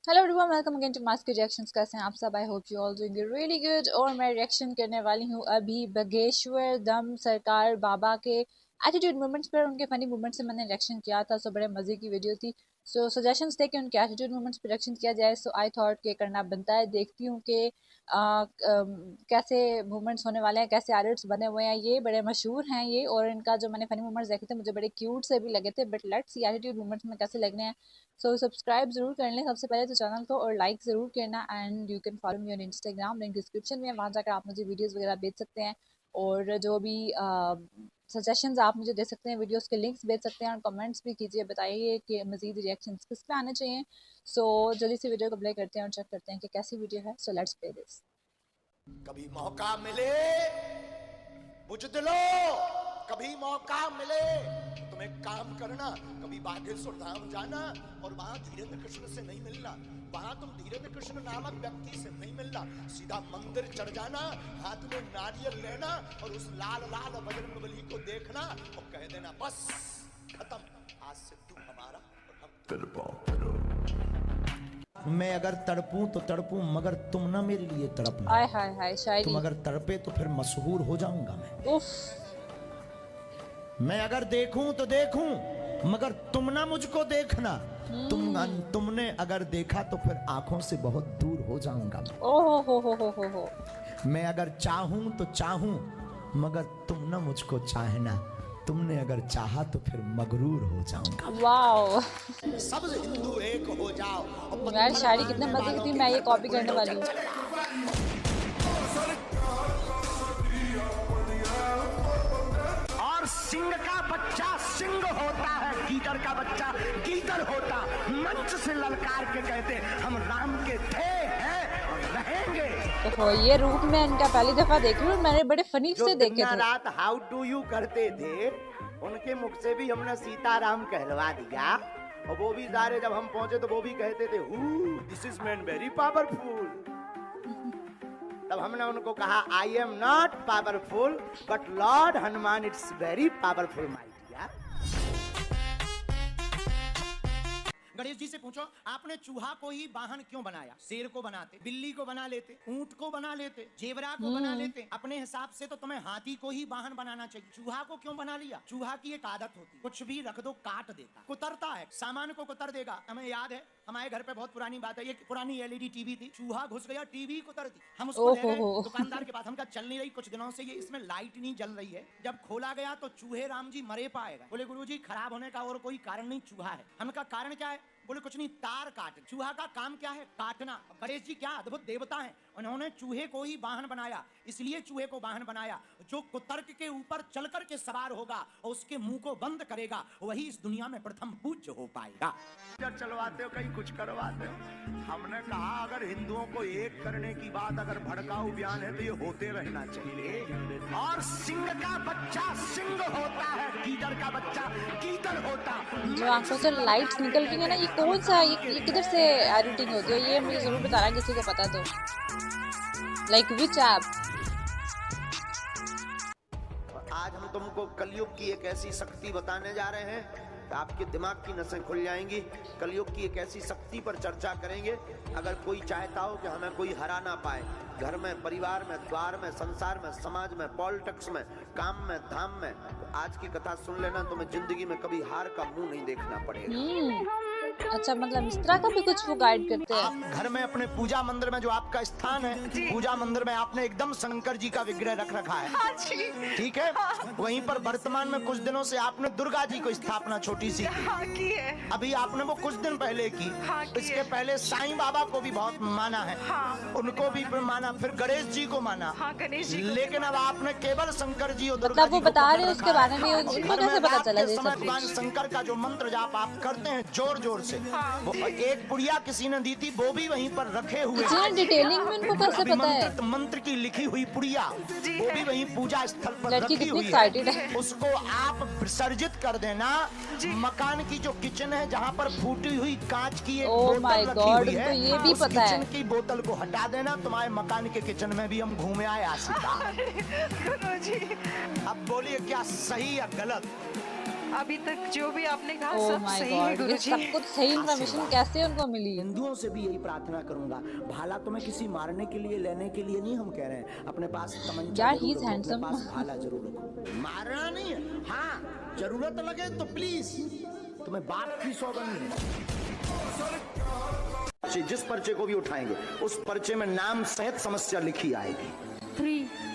Hello everyone, welcome again to mask reactions. कैसे हैं आप सब? I hope you all doing really good. और मैं रिएक्शन करने वाली हूँ अभी बागेश्वर दम सरकार बाबा के एटीट्यूड मूवमेंट्स पर। उनके फनी मूवमेंट्स से मैंने रिएक्शन किया था, सो बड़े मजे की वीडियो थी। सो सजेशंस थे कि उनके एटीट्यूड मूवमेंट्स पर रिएक्शन किया जाए, सो आई थॉट के करना बनता है। देखती हूँ कि कैसे मूवमेंट्स होने वाले हैं, कैसे एडिट्स बने हुए हैं। ये बड़े मशहूर हैं ये, और इनका जो मैंने फनी मूवमेंट्स देखे थे मुझे बड़े क्यूट से भी लगे थे, but let's see attitude movements में कैसे लगने हैं। सो सब्सक्राइब जरूर कर लें सबसे पहले तो चैनल को, और लाइक ज़रूर करना। And you can follow me on Instagram, link description में है, वहाँ जाकर आप मुझे वीडियोस वगैरह भेज सकते हैं। और जो भी सजेशंस आप मुझे दे सकते हैं, वीडियोस के लिंक्स भेज सकते हैं, और कमेंट्स भी कीजिए, बताइए कि मजीद रिएक्शंस किस पे आने चाहिए। सो जल्दी से वीडियो को प्ले करते हैं और चेक करते हैं कि कैसी वीडियो है। So let's play this. कभी मौका मिले बुझदिलो, कभी मौका मिले तो तुम एक काम करना, कभी बागेश्वर धाम जाना और वहां धीरेन्द्र कृष्ण से नहीं मिलना। वहां तुम धीरेन्द्र कृष्ण नामक व्यक्ति से नहीं मिलना, सीधा मंदिर चढ़ जाना, हाथ में नारियल लेना और उस लाल लाल बजरंगबली को देखना और कह देना बस खत्म, आज से तू हमारा और हम मैं अगर तड़पूं तो तड़पूं, मगर तुम ना मेरे लिए तड़पना। हाय हाय हाय शायरी। तुम अगर तड़पे तो फिर मशहूर हो जाऊंगा मैं। उफ। मैं अगर देखूं तो देखूं, मगर तुम ना मुझको देखना। तुमने अगर देखा तो फिर आंखों से बहुत दूर हो जाऊंगा मैं। ओहो हो। मैं अगर चाहूं तो चाहूं, मगर तुम ना मुझको चाहना। तुमने अगर चाहा तो फिर मगरूर हो जाऊंगा। वाओ, सब हिंदू एक हो जाओ। यार शायरी कितने मजे की थी, मैं ये कॉपी करने वाली हूँ। और सिंह का बच्चा सिंह होता है, गीदड़ का बच्चा गीदड़ होता। मंच से ललकार के कहते हम राम के थे, हैं और रहेंगे। तो ये रूप में इनका पहली दफा देख रही हूँ, मैंने बड़े फनी से देखे थे। रात हाउ डू यू करते थे, उनके मुख से भी हमने सीताराम कहलवा दिया। और वो भी सारे जब हम पहुंचे तो वो भी कहते थे this is man very powerful. तब हमने उनको कहा I am not powerful but lord Hanuman it's very powerful my dear. Ganesh ji से पूछो, आपने चूहा को ही वाहन क्यों बनाया? शेर को बनाते, बिल्ली को बना लेते, ऊंट को बना लेते, जेबरा को बना लेते। अपने हिसाब से तो तुम्हें हाथी को ही वाहन बनाना चाहिए, चूहा को क्यों बना लिया? चूहा की एक आदत होती, कुछ भी रख दो काट देता, कुतरता है, सामान को कुतर देगा। हमें याद है, हमारे घर पे बहुत पुरानी बात है, ये पुरानी एलईडी टीवी थी, चूहा घुस गया, टीवी कुतर दी। हम उसको ले गए दुकानदार के पास, हम कहा चल नहीं रही कुछ दिनों से, ये इसमें लाइट नहीं जल रही है। जब खोला गया तो चूहे राम जी मरे पाएगा। बोले गुरुजी खराब होने का और कोई कारण नहीं, चूहा है। हम कहा कारण क्या है? बोले कुछ नहीं, तार काट। चूहा का काम क्या है? काटना। गणेश जी क्या अद्भुत देवता हैं, उन्होंने चूहे को ही वाहन बनाया। इसलिए चूहे को वाहन बनाया, जो कुतर्क के ऊपर चलकर के सवार होगा और उसके मुंह को बंद करेगा, वही इस दुनिया में प्रथम पूज्य हो पाएगा। चलवाते हो, कहीं कुछ करवाते हो। हमने कहा अगर हिंदुओं को एक करने की बात अगर भड़काऊ बयान है तो ये होते रहना चाहिए। और सिंह का बच्चा सिंह होता है, गीदड़ का बच्चा गीदड़ होता। जो आंखों से लाइट्स निकल रही है ना, ये कौन सा, ये किधर से एडिटिंग होती है? ये मुझे जरूर बताना किसी को पता तो। Like which app? आज हम तुमको कलयुग की एक ऐसी शक्ति बताने जा रहे हैं, आपके दिमाग की नसें खुल जाएंगी। कलयुग की एक ऐसी शक्ति पर चर्चा करेंगे। अगर कोई चाहता हो कि हमें कोई हरा ना पाए, घर में, परिवार में, द्वार में, संसार में, समाज में, पॉलिटिक्स में, काम में, धाम में, तो आज की कथा सुन लेना, तुम्हें जिंदगी में कभी हार का मुंह नहीं देखना पड़ेगा। अच्छा, मतलब इस तरह का भी कुछ वो गाइड करते हैं? आप घर में अपने पूजा मंदिर में जो आपका स्थान है, पूजा मंदिर में आपने एकदम शंकर जी का विग्रह रख रखा है, ठीक है? वहीं पर वर्तमान में कुछ दिनों से आपने दुर्गा जी को स्थापना छोटी सी की है। अभी आपने वो कुछ दिन पहले की। इसके पहले साईं बाबा को भी बहुत माना है, उनको भी माना, फिर गणेश जी को माना, लेकिन अब आपने केवल शंकर जी और दुर्गा जी वो बता रहे हैं उसके बारे में, उनको कैसे पता चला? भगवान शंकर का जो मंत्र जाप आप करते हैं जोर जोर से, वो एक पुड़िया किसी ने दी थी, वो भी वहीं पर रखे हुए। डिटेलिंग में उनको कैसे पता है? मंत्र की लिखी हुई पुड़िया वो भी वहीं पूजा स्थल पर लड़की रखी कितनी हुई एक्साइटेड है। उसको आप विसर्जित कर देना। मकान की जो किचन है, जहाँ पर फूटी हुई कांच की एक बोतल रखी हुई है, तो ये भी पता है। किचन की बोतल को हटा देना। तुम्हारे मकान के किचन में भी हम घूमे आए आसिता। अब बोलिए क्या सही या गलत? अभी तक जो भी आपने कहा ओ सब माय सही है गॉड, ये गुरुजी। सब कुछ सही इन्फॉर्मेशन कैसे उनको मिली? हिंदुओं से भी यही प्रार्थना करूंगा, भाला तुम्हें किसी मारने के लिए लेने के लिए नहीं हम कह रहे हैं, अपने पास तमंचा यार, जरूर he is रखो, अपने handsome. पास भाला जरूर रखो। मारना नहीं है, हाँ जरूरत लगे तो प्लीज, तुम्हें बाप की सौगंध है। जिस पर्चे को भी उठाएंगे उस पर्चे में नाम सहित समस्या लिखी आएगी।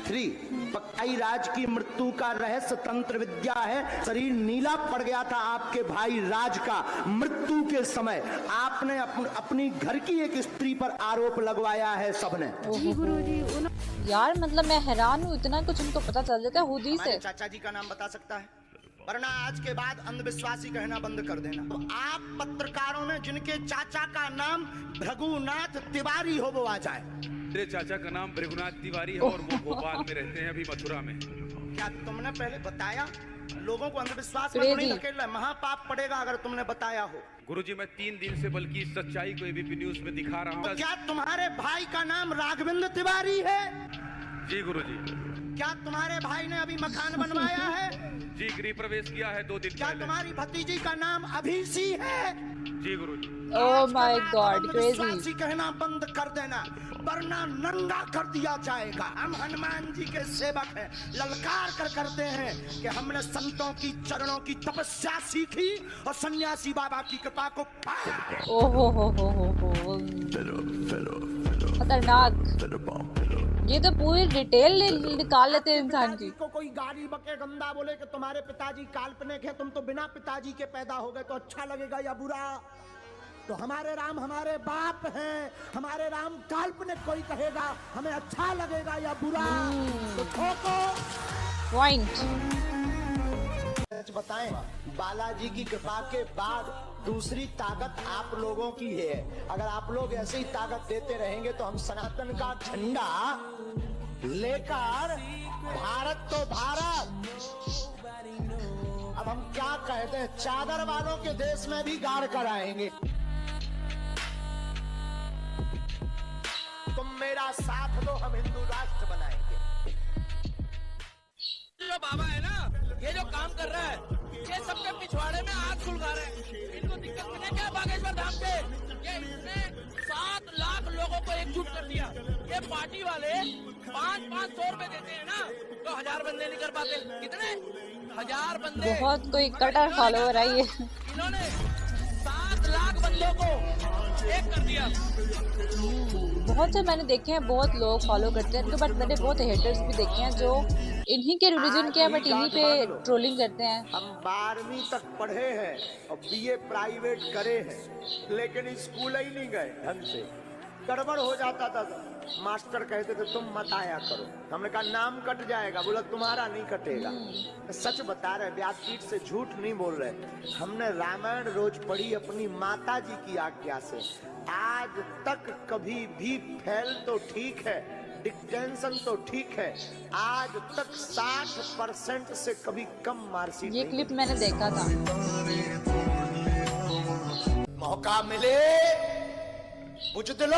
3 पक्काई राज की मृत्यु का रहस्य तंत्र विद्या है। शरीर नीला पड़ गया था आपके भाई राज का मृत्यु के समय। आपने अपनी घर की एक स्त्री पर आरोप लगवाया है सबने। जी गुरुजी। यार मतलब मैं हैरान हूँ, इतना कुछ उनको पता चल जाता है हुदी से। हमारे चाचा जी का नाम बता सकता है, वरना आज के बाद अंधविश्वासी कहना बंद कर देना। तो आप पत्रकारों में जिनके चाचा का नाम भृगुनाथ तिवारी हो वो आ जाए। मेरे चाचा का नाम भृगुनाथ तिवारी है और वो भोपाल में रहते हैं, अभी मथुरा में। क्या तुमने पहले बताया? लोगों को अंधविश्वास में तो नहीं धकेलना, महापाप पड़ेगा अगर तुमने बताया हो। गुरुजी मैं 3 दिन से बल्कि इस सच्चाई को एबीपी न्यूज में दिखा रहा तो हूँ। क्या तुम्हारे भाई का नाम राघवेंद्र तिवारी है? जी गुरुजी। क्या तुम्हारे भाई ने अभी मकान बनवाया है? जी गृह प्रवेश किया है 2 दिन क्या पहले। तुम्हारी भतीजी का नाम अभिषी है? जी गुरुजी। Oh my god, crazy. अंधविश्वासी कहना बंद कर देना, वरना नंगा कर दिया जाएगा। हम हनुमान जी के सेवक हैं, ललकार कर करते हैं कि हमने संतों की चरणों की तपस्या सीखी और सन्यासी बाबा की कृपा को पाया। ओहो हो खतरनाक। ये तो पूरी डिटेल निकाल लेते हैं इंसान की। पिताजी को कोई गाली बके गंदा बोले कि तुम्हारे पिताजी काल्पनिक है, तुम तो बिना पिताजी के पैदा हो गए, तो अच्छा लगेगा या बुरा? तो हमारे राम हमारे बाप हैं, हमारे राम काल्पनिक कोई कहेगा हमें अच्छा लगेगा या बुरा? तो ठोको। पॉइंट। सच बताएं, बालाजी की कृपा के बाद दूसरी ताकत आप लोगों की है। अगर आप लोग ऐसे ही ताकत देते रहेंगे तो हम सनातन का झंडा लेकर, भारत तो भारत, अब हम क्या कहते हैं, चादर वालों के देश में भी गाड़ कर आएंगे। तुम मेरा साथ दो, हम हिंदू राष्ट्र बनाएंगे। जो बाबा है ना, ये जो काम कर रहा है, ये सबके पिछवाड़े में आग सुलगा रहे हैं। इनको दिक्कत मिले क्या बागेश्वर धाम पे? ये इसने 7 लाख लोगों को एकजुट कर दिया। ये पार्टी वाले 500 रुपए देते हैं ना, तो 1000 बंदे नहीं कर पाते। कितने 1000 बंदे? बहुत कोई कटर फॉलोअर है ये। इन्होंने 7 लाख बंदों को एक कर दिया। बहुत से मैंने देखे हैं, बहुत लोग फॉलो करते हैं इनको, बट मैंने बहुत हेटर्स भी देखे हैं जो इन्हीं के रिलीजन के हैं बट इन्हीं पे ट्रोलिंग करते हैं। हम 12वीं तक पढ़े हैं और बीए प्राइवेट करे हैं, लेकिन स्कूल ही नहीं गए ढंग से। गड़बड़ हो जाता था, मास्टर कहते थे तुम मत आया करो। हमने कहा नाम कट जाएगा, बोला तुम्हारा नहीं कटेगा। सच बता रहे, व्यासपीठ से झूठ नहीं बोल रहे। हमने रामायण रोज पढ़ी अपनी माता जी की आज्ञा से। आज तक कभी भी फेल तो ठीक है, डिक्टेंशन तो ठीक है, आज तक 60% से कभी कम मार्कशीट। ये क्लिप मैंने देखा था। मौका मिले बुझदिलो,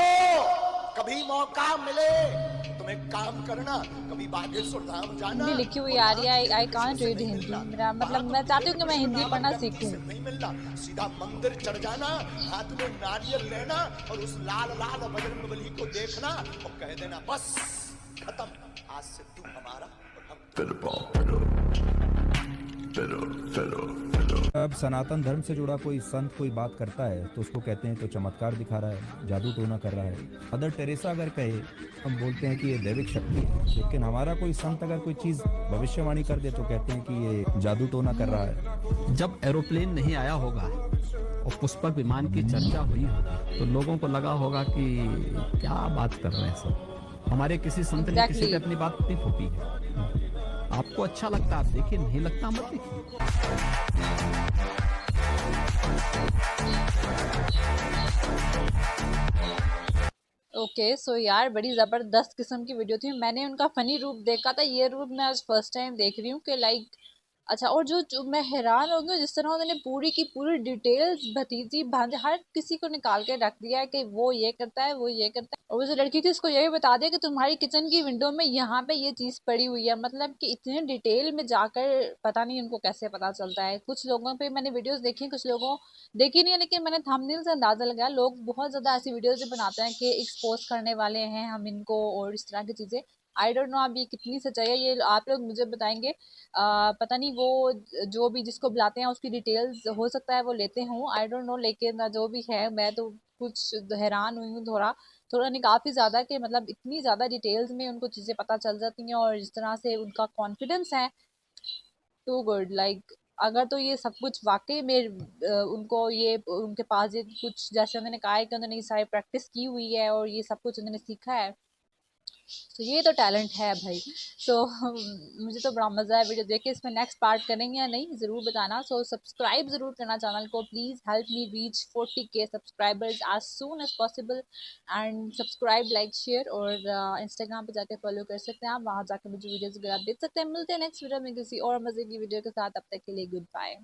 कभी मौका मिले तुम एक काम करना, कभी बागेश्वर धाम जाना। हिंदी लिखी हुई आ रही है, आई कांट रीड हिंदी। मेरा मतलब मैं चाहती हूँ कि मैं हिंदी पढ़ना सीखूं। नहीं मिलना, सीधा मंदिर चढ़ जाना, हाथ में नारियल लेना और उस लाल लाल बजरंगबली को देखना और कह देना बस खत्म, आज से तू हमारा और हम। अब सनातन धर्म से जुड़ा कोई संत कोई बात करता है तो उसको कहते हैं तो चमत्कार दिखा रहा है, जादू टोना कर रहा है। मदर टेरेसा अगर कहे, हम बोलते हैं कि ये दैविक शक्ति है। लेकिन हमारा कोई संत अगर कोई चीज भविष्यवाणी कर दे तो कहते हैं कि ये जादू टोना कर रहा है। जब एरोप्लेन नहीं आया होगा और पुष्पक विमान की चर्चा हुई होगी तो लोगों को लगा होगा कि क्या बात कर रहे हैं सब, हमारे किसी संत ने किसी पे अपनी बात नहीं थोपी है। आपको अच्छा लगता आप देखिए, नहीं लगता मत देखिए। ओके सो यार बड़ी ज़बरदस्त किस्म की वीडियो थी। मैंने उनका फ़नी रूप देखा था, ये रूप मैं आज फर्स्ट टाइम देख रही हूँ कि लाइक अच्छा, और जो मैं हैरान हो गई जिस तरह उन्होंने पूरी की पूरी डिटेल्स भतीजी भांजे हर किसी को निकाल के रख दिया है कि वो ये करता है, वो ये करता है। और वो जो लड़की थी उसको यही बता दिया कि तुम्हारी किचन की विंडो में यहाँ पे ये चीज पड़ी हुई है। मतलब कि इतने डिटेल में जाकर पता नहीं उनको कैसे पता चलता है। कुछ लोगों पे मैंने वीडियोस देखी, कुछ लोगों देखी नहीं है, लेकिन मैंने थंबनेल से अंदाजा लगाया लोग बहुत ज्यादा ऐसी वीडियोस बनाते हैं कि एक्सपोज करने वाले हैं हम इनको और इस तरह की चीजें। आई डोंट नो अब ये कितनी सच्चाई है, ये आप लोग मुझे बताएंगे। पता नहीं वो जो भी जिसको बुलाते हैं उसकी डिटेल्स हो सकता है वो लेते हों, आई डोंट नो। लेकिन जो भी है मैं तो कुछ हैरान हुई हूँ थोड़ा थोड़ा नहीं, काफ़ी ज़्यादा, कि मतलब इतनी ज़्यादा डिटेल्स में उनको चीज़ें पता चल जाती हैं और जिस तरह से उनका कॉन्फिडेंस है, टू गुड। लाइक अगर तो ये सब कुछ वाकई में उनको ये उनके पास ये कुछ जैसे उन्होंने कहा है कि उन्होंने ये सारी प्रैक्टिस की हुई है और ये सब कुछ उन्होंने सीखा है, तो ये तो टैलेंट है भाई। सो मुझे तो बड़ा मज़ा है वीडियो देख के। इसमें नेक्स्ट पार्ट करेंगे या नहीं ज़रूर बताना। सो सब्सक्राइब ज़रूर करना चैनल को, please help me reach 40K subscribers as soon as possible. And subscribe, like, share, और इंस्टाग्राम पे जाके फॉलो कर सकते हैं आप, वहाँ जाके मुझे वीडियोज़ वगैरह देख सकते हैं। मिलते हैं नेक्स्ट वीडियो में किसी और मज़े की वीडियो के साथ, अब तक के लिए गुड बाय।